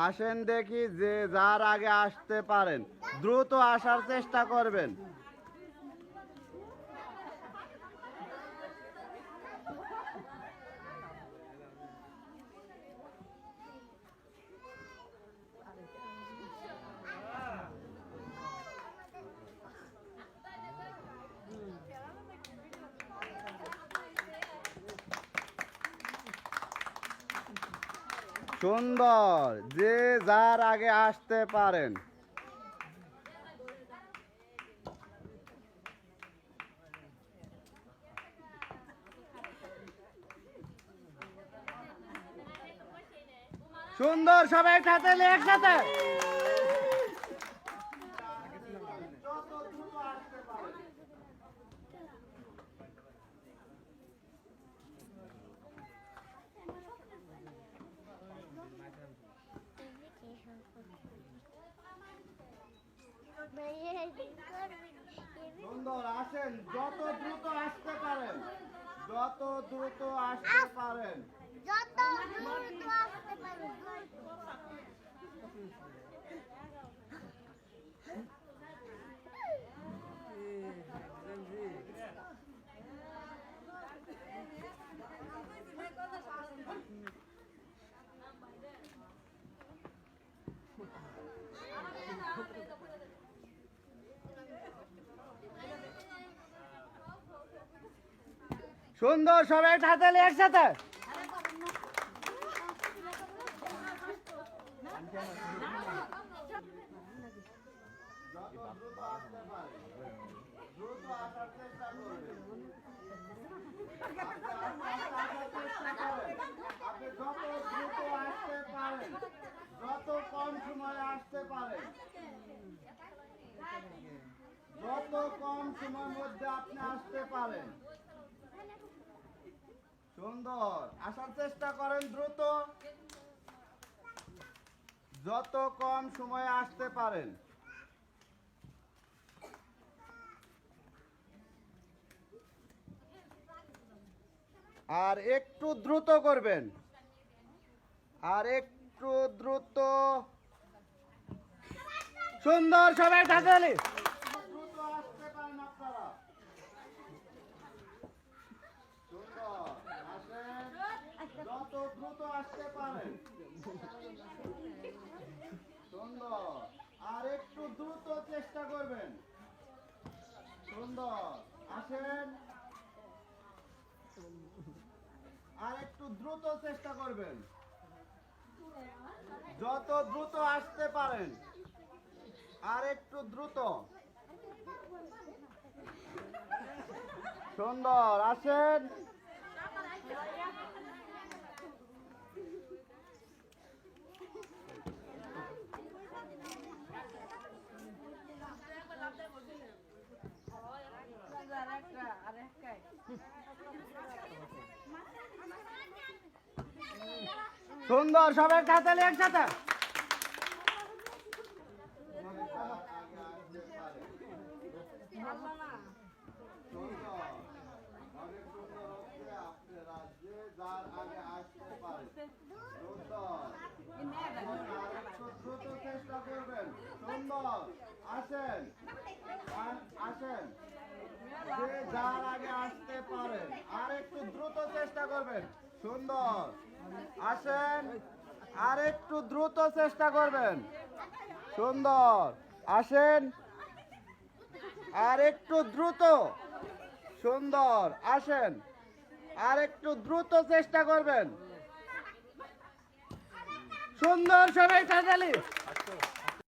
আসেন দেখি, যে যার আগে আসতে পারেন দ্রুত আসার চেষ্টা করবেন। সুন্দর, যে যার আগে আসতে পারেন। সুন্দর, সবাই একসাথে একসাথে। সুন্দর, আসেন, যত দ্রুত আসতে পারেন, যত দ্রুত আসতে পারেন, যত দ্রুত আসতে পারেন। সুন্দর, সবাই একসাথে একসাথে। যত কম সময়ে আসতে পারেন, যত কম সময়ের মধ্যে আপনি আসতে পারেন। সুন্দর, আসার চেষ্টা করেন দ্রুত, যত কম সময়ে আসতে পারেন। আর একটু দ্রুত করবেন, আর একটু দ্রুত। সুন্দর, সবাই ঢাকালি দ্রুত আসতে পারেন আপনারা। সুন্দর, আসেন, যত দ্রুত আসতে পারেন। সুন্দর, আর একটু দ্রুত চেষ্টা করবেন। সুন্দর, আসেন, আর একটু দ্রুত চেষ্টা করবেন, যত দ্রুত আসতে পারেন, আর একটু দ্রুত। সুন্দর, আসেন, সুন্দর, সবাই একসাথে একসাথে। চেষ্টা করবেন। সুন্দর, আসেন, আসেন, যে যার আগে আসতে পারেন, আর একটু দ্রুত চেষ্টা করবেন। সুন্দর, আসেন, আর একটু দ্রুত চেষ্টা করবেন। সুন্দর, আসেন, আর একটু দ্রুত। সুন্দর, আসেন, আর একটু দ্রুত চেষ্টা করবেন। সুন্দর, সবাই তাড়াতাড়ি।